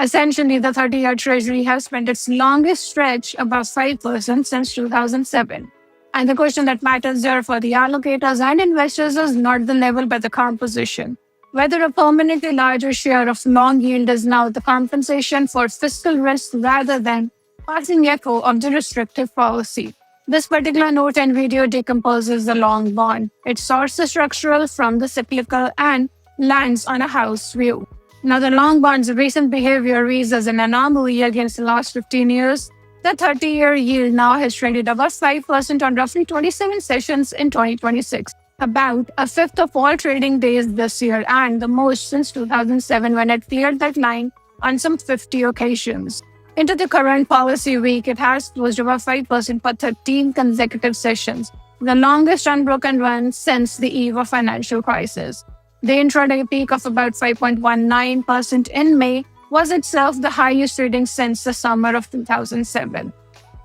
Essentially, the 30-year Treasury has spent its longest stretch above 5% since 2007. And the question that matters there for the allocators and investors is not the level but the composition. Whether a permanently larger share of long yield is now the compensation for fiscal risk rather than passing echo of the restrictive policy. This particular note and video decomposes the long bond. It sorts the structural from the cyclical and lands on a house view. Now, the long bond's recent behavior reads as an anomaly against the last 15 years. The 30-year yield now has traded above 5% on roughly 27 sessions in 2026, about a fifth of all trading days this year and the most since 2007 when it cleared that line on some 50 occasions. Into the current policy week, it has closed above 5% for 13 consecutive sessions, the longest unbroken run since the eve of financial crisis. The intraday peak of about 5.19% in May was itself the highest reading since the summer of 2007.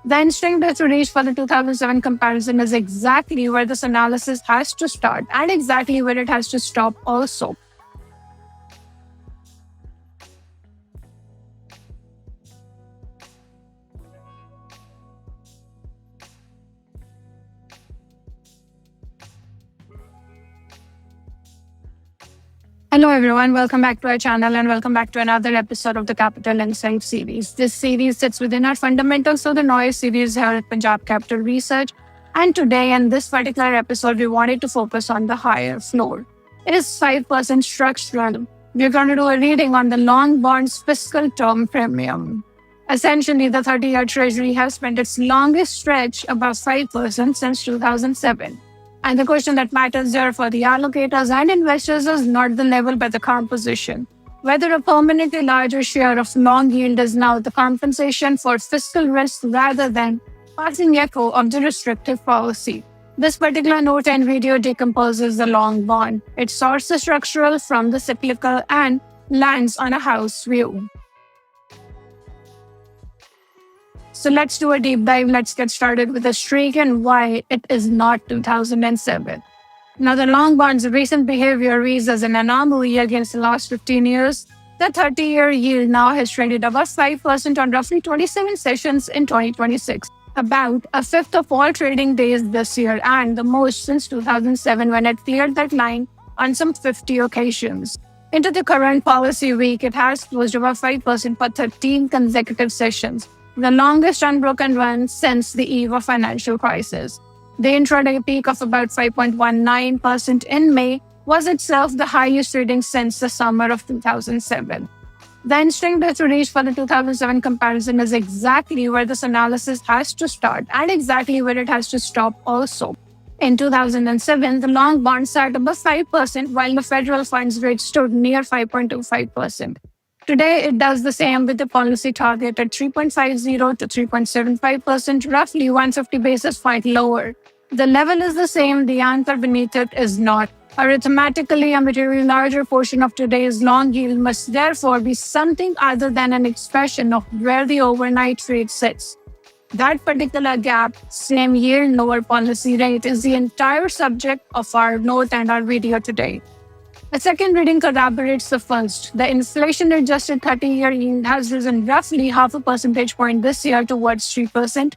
The instinct that to reach for the 2007 comparison is exactly where this analysis has to start and exactly where it has to stop also. Hello everyone, welcome back to our channel and welcome back to another episode of the Capital Insight series. This series sits within our Fundamentals of the Noise series here at Punjab Capital Research. And today in this particular episode, we wanted to focus on the higher floor. It is 5% structural. We're going to do a reading on the long bonds fiscal term premium. Essentially, the 30-year Treasury has spent its longest stretch above 5% since 2007. And the question that matters there for the allocators and investors is not the level but the composition. Whether a permanently larger share of long yield is now the compensation for fiscal risk rather than passing echo of the restrictive policy. This particular note and video decomposes the long bond. It sorts the structural from the cyclical and lands on a house view. So let's do a deep dive. Let's get started with the streak and why it is not 2007. Now, the long bond's recent behavior reads as an anomaly against the last 15 years. The 30-year yield now has traded above 5% on roughly 27 sessions in 2026, about a fifth of all trading days this year and the most since 2007 when it cleared that line on some 50 occasions. Into the current policy week, it has closed above 5% for 13 consecutive sessions, the longest unbroken run since the eve of financial crisis. The intraday peak of about 5.19% in May was itself the highest reading since the summer of 2007. The instinct that to reach for the 2007 comparison is exactly where this analysis has to start and exactly where it has to stop also. In 2007, the long bond sat above 5% while the federal funds rate stood near 5.25%. Today, it does the same with the policy target at 3.50 to 3.75%, roughly 150 basis points lower. The level is the same, the anchor beneath it is not. Arithmetically, a materially larger portion of today's long yield must therefore be something other than an expression of where the overnight rate sits. That particular gap, same yield, lower policy rate, is the entire subject of our note and our video today. A second reading corroborates the first. The inflation-adjusted 30-year yield has risen roughly half a percentage point this year towards 3%,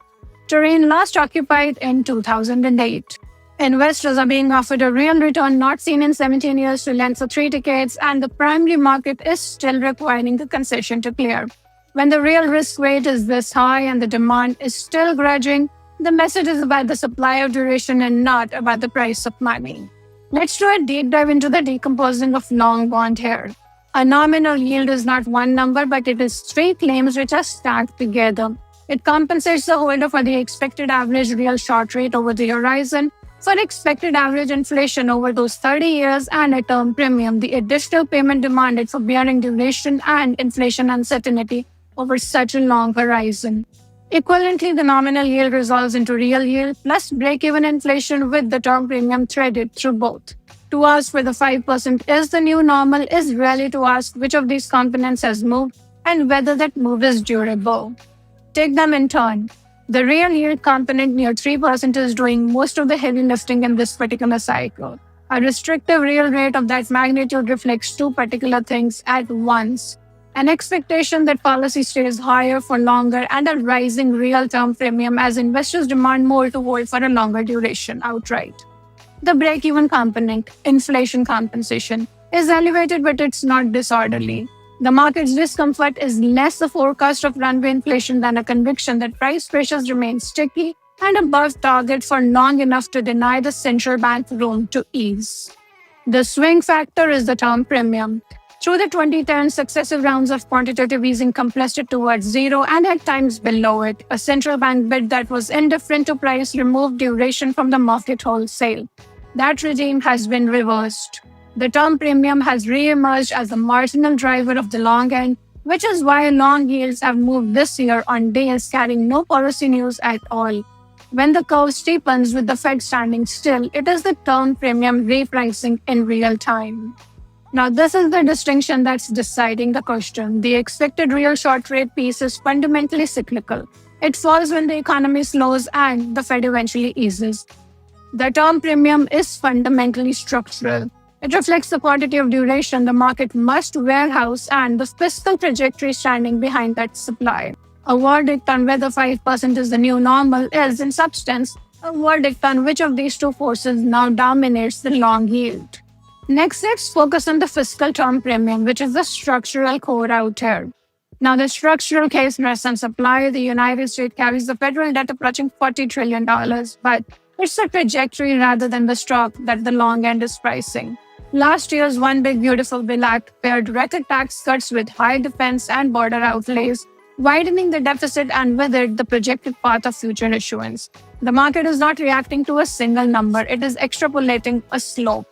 terrain last occupied in 2008. Investors are being offered a real return not seen in 17 years to lend for 3 decades, and the primary market is still requiring the concession to clear. When the real risk weight is this high and the demand is still grudging, the message is about the supply of duration and not about the price of money. Let's do a deep dive into the decomposing of long bond here. A nominal yield is not one number, but it is 3 claims which are stacked together. It compensates the holder for the expected average real short rate over the horizon, for expected average inflation over those 30 years, and a term premium, the additional payment demanded for bearing duration and inflation uncertainty over such a long horizon. Equivalently, the nominal yield resolves into real yield plus break-even inflation with the term premium threaded through both. To ask whether 5% is the new normal is really to ask which of these components has moved and whether that move is durable. Take them in turn. The real yield component near 3% is doing most of the heavy lifting in this particular cycle. A restrictive real rate of that magnitude reflects 2 particular things at once. An expectation that policy stays higher for longer, and a rising real term premium as investors demand more to hold for a longer duration outright. The break even component, inflation compensation, is elevated, but it's not disorderly. The market's discomfort is less a forecast of runway inflation than a conviction that price pressures remain sticky and above target for long enough to deny the central bank room to ease. The swing factor is the term premium. Through the 2010s, successive rounds of quantitative easing compressed it towards zero and at times below it. A central bank bid that was indifferent to price removed duration from the market wholesale. That regime has been reversed. The term premium has re-emerged as a marginal driver of the long end, which is why long yields have moved this year on days carrying no policy news at all. When the curve steepens with the Fed standing still, it is the term premium repricing in real time. Now, this is the distinction that's deciding the question. The expected real short rate piece is fundamentally cyclical. It falls when the economy slows and the Fed eventually eases. The term premium is fundamentally structural. It reflects the quantity of duration the market must warehouse and the fiscal trajectory standing behind that supply. A verdict on whether 5% is the new normal is, in substance, a verdict on which of these two forces now dominates the long yield. Next, let's focus on the fiscal term premium, which is the structural core out here. Now, the structural case rests on supply. The United States carries the federal debt approaching $40 trillion, but it's the trajectory rather than the stock that the long end is pricing. Last year's One Big Beautiful Bill Act paired record tax cuts with high defense and border outlays, widening the deficit and with it the projected path of future issuance. The market is not reacting to a single number, it is extrapolating a slope.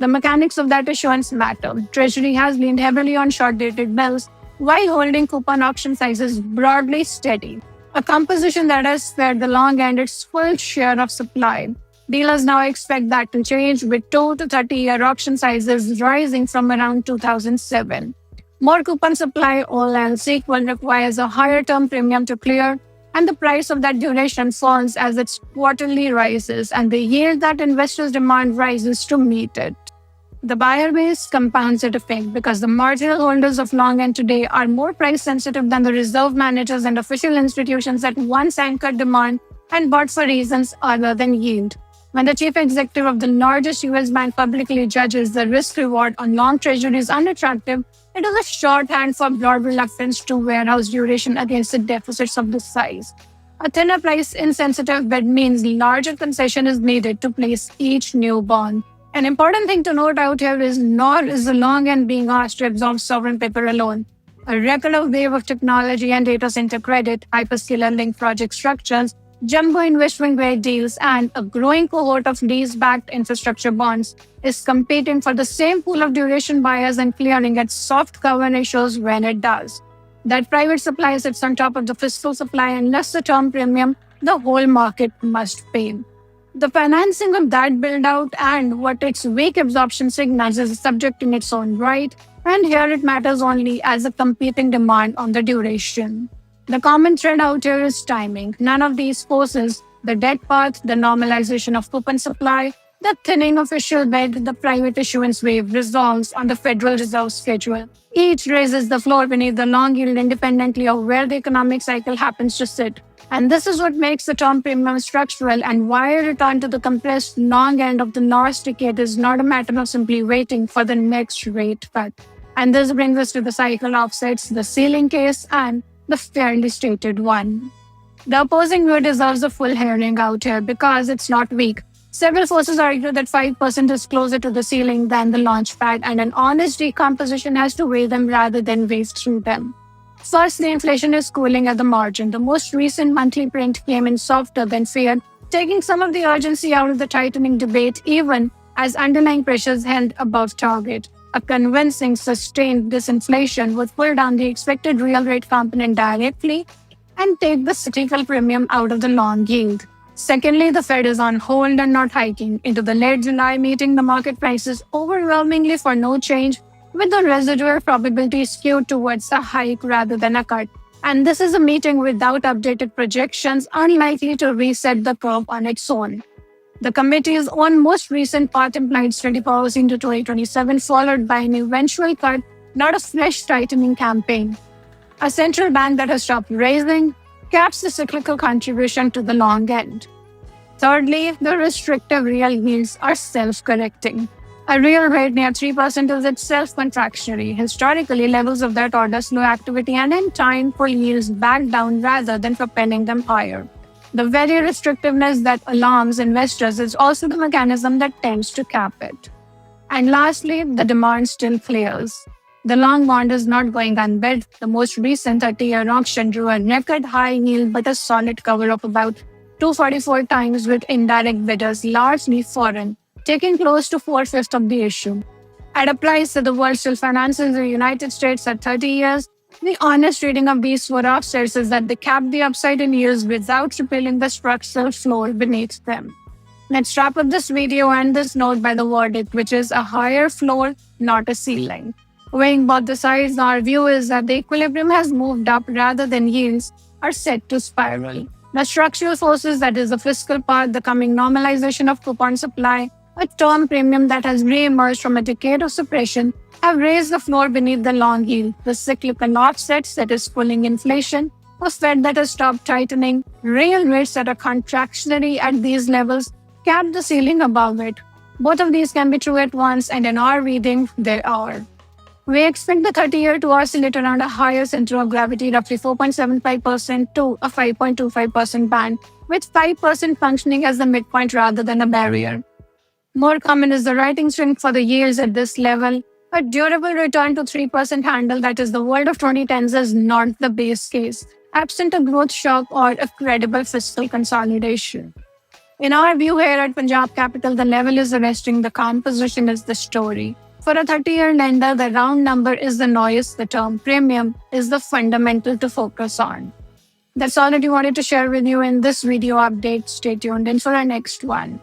The mechanics of that issuance matter. Treasury has leaned heavily on short-dated bills while holding coupon auction sizes broadly steady, a composition that has spared the long end its full share of supply. Dealers now expect that to change, with 2 to 30-year auction sizes rising from around 2007. More coupon supply, all else equal, requires a higher term premium to clear, and the price of that duration falls as its quarterly rises, and the yield that investors demand rises to meet it. The buyer base compounds that effect because the marginal holders of long end today are more price sensitive than the reserve managers and official institutions that once anchored demand and bought for reasons other than yield. When the chief executive of the largest US bank publicly judges the risk reward on long treasuries unattractive, it is a shorthand for broad reluctance to warehouse duration against the deficits of this size. A thinner price insensitive bid means larger concession is needed to place each new bond. An important thing to note out here is nor is the long end being asked to absorb sovereign paper alone. A regular wave of technology and data center credit, hyperscaler-linked project structures, jumbo investment-grade deals, and a growing cohort of lease-backed infrastructure bonds is competing for the same pool of duration buyers and clearing at soft cover ratios when it does. That private supply sits on top of the fiscal supply, and less the term premium, the whole market must pay. The financing of that build-out and what its weak absorption signals is a subject in its own right, and here it matters only as a competing demand on the duration. The common thread out here is timing. None of these forces, the debt path, the normalization of coupon supply, the thinning of issue bid, the private issuance wave resolves on the Federal Reserve schedule. Each raises the floor beneath the long yield independently of where the economic cycle happens to sit. And this is what makes the term premium structural, and why a return to the compressed long end of the last decade is not a matter of simply waiting for the next rate cut. And this brings us to the cycle offsets, the ceiling case, and the fairly stated one. The opposing view deserves a full hearing out here because it's not weak. Several forces argue that 5% is closer to the ceiling than the launch pad, and an honest decomposition has to weigh them rather than race through them. First, the inflation is cooling at the margin. The most recent monthly print came in softer than feared, taking some of the urgency out of the tightening debate, even as underlying pressures held above target. A convincing, sustained disinflation would pull down the expected real rate component directly and take the cyclical premium out of the long yield. Secondly, the Fed is on hold and not hiking. Into the late July meeting, the market prices overwhelmingly for no change, with the residual probability skewed towards a hike rather than a cut. And this is a meeting without updated projections, unlikely to reset the curve on its own. The committee's own most recent path implied steady policy into 2027, followed by an eventual cut, not a fresh tightening campaign. A central bank that has stopped raising caps the cyclical contribution to the long end. Thirdly, the restrictive real yields are self-correcting. A real rate near 3% is itself contractionary. Historically, levels of that order slow activity and in time pull yields back down rather than propelling them higher. The very restrictiveness that alarms investors is also the mechanism that tends to cap it. And lastly, the demand still clears. The long bond is not going unbid. The most recent 30-year auction drew a record high yield but a solid cover of about 244 times with indirect bidders, largely foreign, taking close to 4/5 of the issue. At a price that the world still finances the United States at 30 years, the honest reading of these four offsets is that they cap the upside in years without repealing the structural floor beneath them. Let's wrap up this video and this note by the verdict, which is a higher floor, not a ceiling. Weighing both the sides, our view is that the equilibrium has moved up rather than yields are set to spiral. The structural forces, that is the fiscal part, the coming normalization of coupon supply, a term premium that has re-emerged from a decade of suppression, have raised the floor beneath the long yield. The cyclical offsets, that is pulling inflation, a Fed that has stopped tightening, real rates that are contractionary at these levels, cap the ceiling above it. Both of these can be true at once, and in our reading, they are. We expect the 30-year to oscillate around a higher center of gravity, roughly 4.75% to a 5.25% band, with 5% functioning as the midpoint rather than a barrier. More common is the writing strength for the yields at this level. A durable return to 3% handle, that is the world of 2010s, is not the base case, absent a growth shock or a credible fiscal consolidation. In our view here at Punjab Capital, the level is arresting, the calm position is the story. For a 30-year lender, the round number is the noise, the term premium is the fundamental to focus on. That's all that we wanted to share with you in this video update. Stay tuned in for our next one.